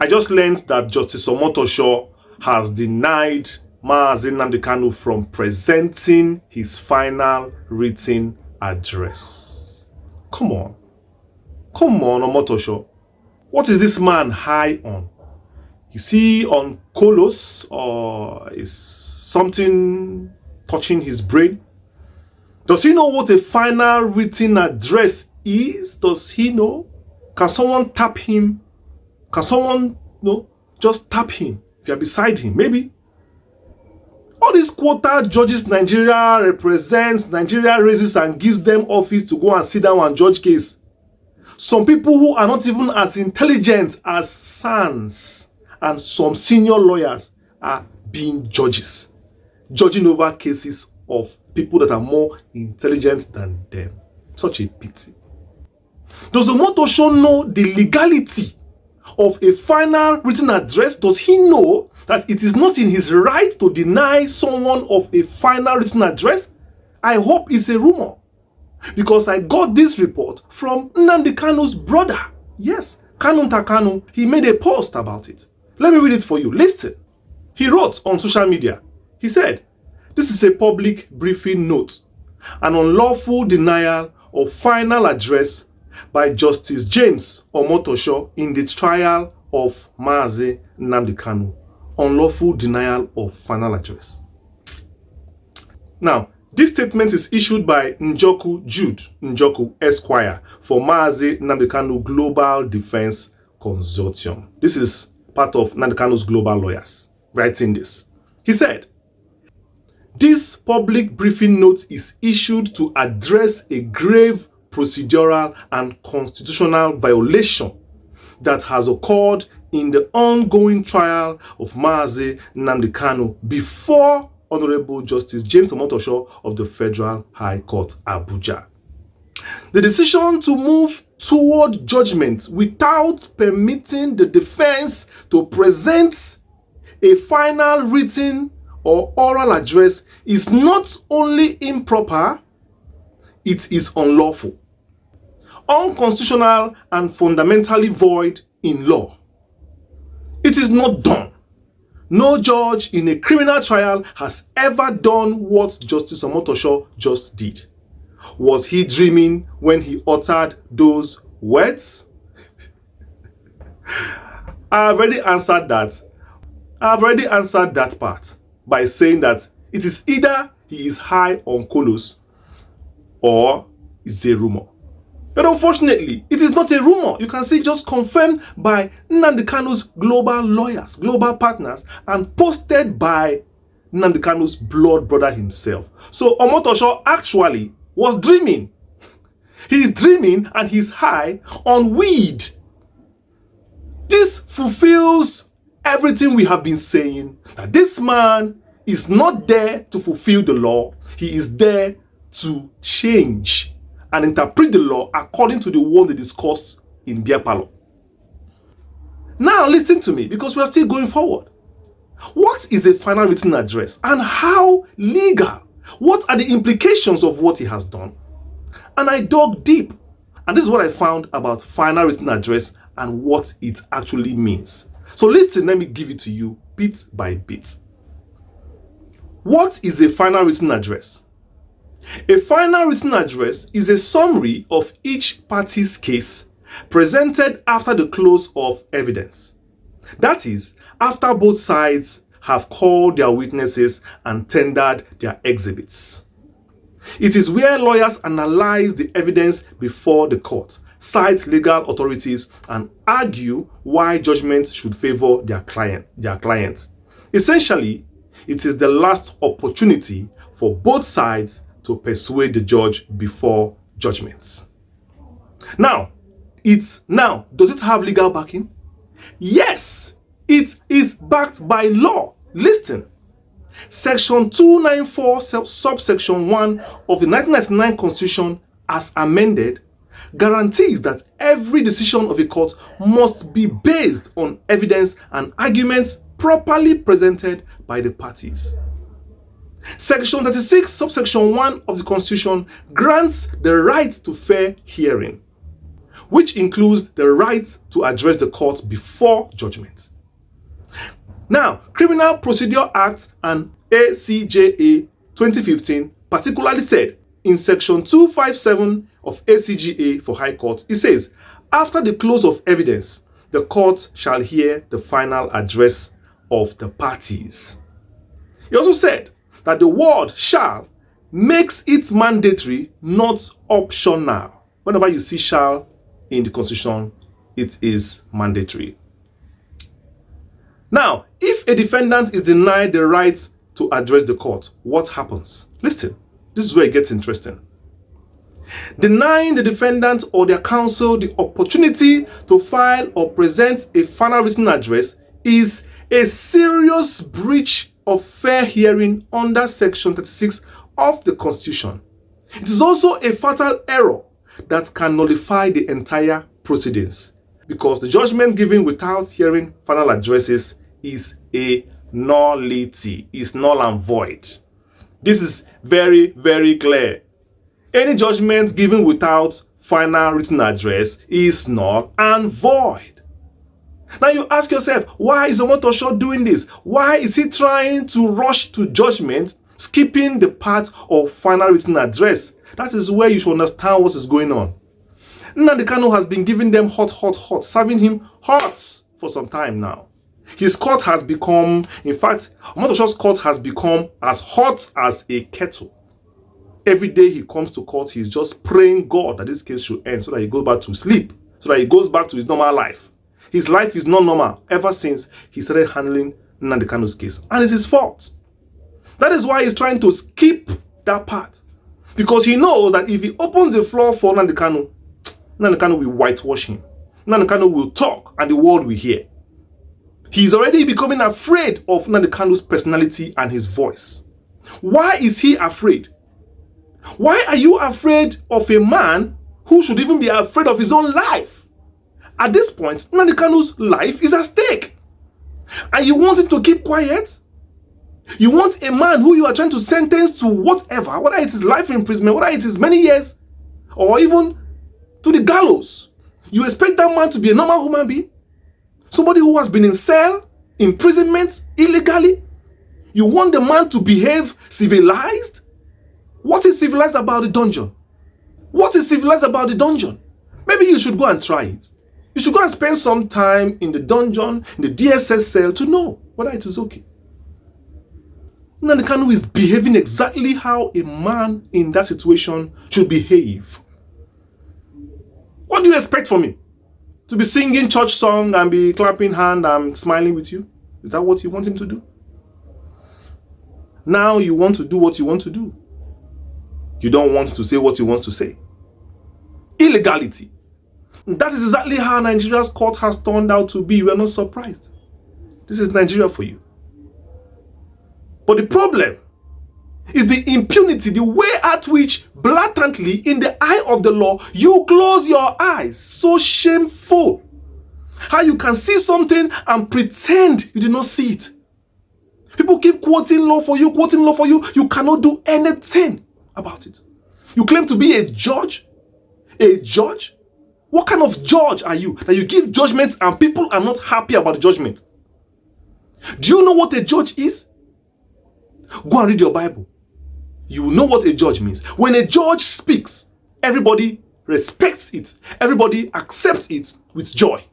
I just learned that Justice Omotosho has denied Mazi Nnamdi Kanu from presenting his final written address. Come on, Omotosho. What is this man high on? Is he on Kolos, or is something touching his brain? Does he know what a final written address is? Does he know? Can someone tap him? Can someone, just tap him if you're beside him? Maybe. All these quota judges Nigeria represents, Nigeria raises and gives them office to go and sit down and judge case. Some people who are not even as intelligent as SANs and some senior lawyers are being judges, judging over cases of people that are more intelligent than them. Such a pity. Does Omotosho know the legality of a final written address? Does he know that it is not in his right to deny someone of a final written address? I hope it's a rumor, because I got this report from Nnamdi Kanu's brother. Yes, Kanu. He made a post about it. Let me read it for you. Listen. He wrote on social media. He said, "This is a public briefing note. An unlawful denial of final address by Justice James Omotosho in the trial of Mazi Nnamdi Kanu. Unlawful denial of final address." Now, this statement is issued by Jude Njoku Esquire for Mazi Nnamdi Kanu Global Defense Consortium. This is part of Nnamdi Kanu's global lawyers writing this. He said, "This public briefing note is issued to address a grave procedural and constitutional violation that has occurred in the ongoing trial of Mazi Nnamdi Kanu before Honorable Justice James Omotosho of the Federal High Court, Abuja. The decision to move toward judgment without permitting the defense to present a final written or oral address is not only improper, it is unlawful, unconstitutional, and fundamentally void in law. It is not done. No judge in a criminal trial has ever done what Justice Omotosho just did. Was he dreaming when he uttered those words? I've already answered that part by saying that it is either he is high on Kolos or it's a rumor. But unfortunately, it is not a rumor. You can see just confirmed by Nnamdi Kanu's global lawyers, global partners, and posted by Nnamdi Kanu's blood brother himself. So Omotosho actually was dreaming. He's dreaming and he's high on weed. This fulfills everything we have been saying, that this man is not there to fulfill the law. He is there to change and interpret the law according to the one they discussed in beer parlor. Now listen to me, because we are still going forward. What is a final written address and how legal? What are the implications of what he has done? And I dug deep, and this is what I found about final written address and what it actually means. So listen, let me give it to you bit by bit. What is a final written address? A final written address is a summary of each party's case presented after the close of evidence. That is, after both sides have called their witnesses and tendered their exhibits. It is where lawyers analyze the evidence before the court, cite legal authorities, and argue why judgment should favor their client. Essentially, it is the last opportunity for both sides to persuade the judge before judgment. Now, does it have legal backing? Yes, it is backed by law. Listen. Section 294 subsection 1 of the 1999 Constitution, as amended, guarantees that every decision of a court must be based on evidence and arguments properly presented by the parties. Section 36 subsection 1 of the Constitution grants the right to fair hearing. which includes the right to address the court before judgment. Now, Criminal Procedure Act and ACJA 2015 particularly said in section 257 of ACGA for High Court, it says, after the close of evidence, the court shall hear the final address of the parties. He also said that the word shall makes it mandatory, not optional. Whenever you see shall in the Constitution, it is mandatory. Now, if a defendant is denied the right to address the court, what happens? Listen, this is where it gets interesting. Denying the defendant or their counsel the opportunity to file or present a final written address is a serious breach of fair hearing under Section 36 of the Constitution. It is also a fatal error that can nullify the entire proceedings, because the judgment given without hearing final addresses is a nullity, is null and void. This is very, very clear. Any judgment given without final written address is null and void. Now you ask yourself, why is Omotosho doing this? Why is he trying to rush to judgment, skipping the part of final written address? That is where you should understand what is going on. Nnamdi Kanu has been giving them hot, serving him hot for some time now. His court has become, in fact, Omotosho's court has become as hot as a kettle. Every day he comes to court, he's just praying God that this case should end so that he goes back to sleep, so that he goes back to his normal life. His life is not normal ever since he started handling Nnamdi Kanu's case. And it's his fault. That is why he's trying to skip that part. Because he knows that if he opens the floor for Nnamdi Kanu will whitewash him. Nnamdi Kanu will talk and the world will hear. He's already becoming afraid of Nnamdi Kanu's personality and his voice. Why is he afraid? Why are you afraid of a man who should even be afraid of his own life? At this point, Nnamdi Kanu's life is at stake. And you want him to keep quiet? You want a man who you are trying to sentence to whatever, whether it is life imprisonment, whether it is many years, or even to the gallows. You expect that man to be a normal human being? Somebody who has been in cell, imprisonment, illegally? You want the man to behave civilized? What is civilized about the dungeon? What is civilized about the dungeon? Maybe you should go and try it. You should go and spend some time in the dungeon, in the DSS cell, to know whether it is okay. Nnamdi Kanu is behaving exactly how a man in that situation should behave. What do you expect from me? To be singing church song and be clapping hand and smiling with you? Is that what you want him to do? Now you want to do what you want to do. You don't want to say what he wants to say. Illegality. That is exactly how Nigeria's court has turned out to be. We are not surprised. This is Nigeria for you. But the problem is the impunity, the way at which blatantly in the eye of the law, you close your eyes. So shameful. How you can see something and pretend you did not see it. People keep quoting law for you, You cannot do anything about it. You claim to be a judge? A judge? What kind of judge are you that you give judgments and people are not happy about the judgment? Do you know what a judge is? Go and read your Bible. You will know what a judge means. When a judge speaks, everybody respects it. Everybody accepts it with joy.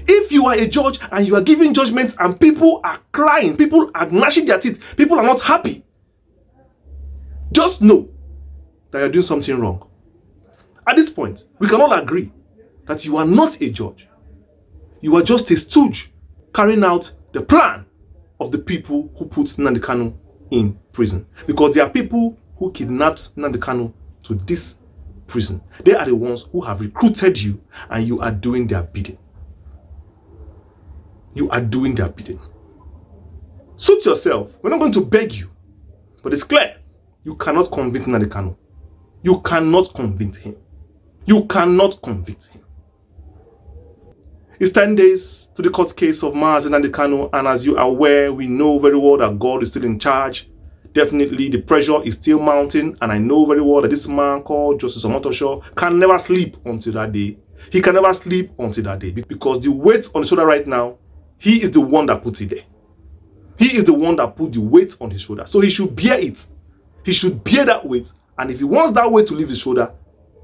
If you are a judge and you are giving judgments and people are crying, people are gnashing their teeth, people are not happy, just know that you're doing something wrong. At this point, we can all agree that you are not a judge. You are just a stooge carrying out the plan of the people who put Nnamdi Kanu in prison. Because there are people who kidnapped Nnamdi Kanu to this prison. They are the ones who have recruited you and you are doing their bidding. You are doing their bidding. Suit yourself. We're not going to beg you. But it's clear. You cannot convict Nnamdi Kanu. You cannot convict him. You cannot convict him. It's 10 days to the court case of Mazi Nnamdi Kanu, and as you are aware, we know very well that God is still in charge. Definitely the pressure is still mounting, and I know very well that this man called Justice Omotosho can never sleep until that day. He can never sleep until that day, because the weight on the shoulder right now, he is the one that puts it there. He is the one that put the weight on his shoulder. So he should bear it. He should bear that weight. And if he wants that weight to leave his shoulder,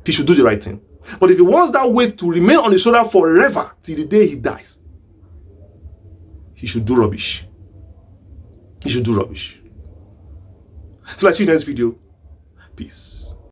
he should do the right thing. But if he wants that weight to remain on his shoulder forever, till the day he dies, he should do rubbish. He should do rubbish. So I'll see you in the next video. Peace.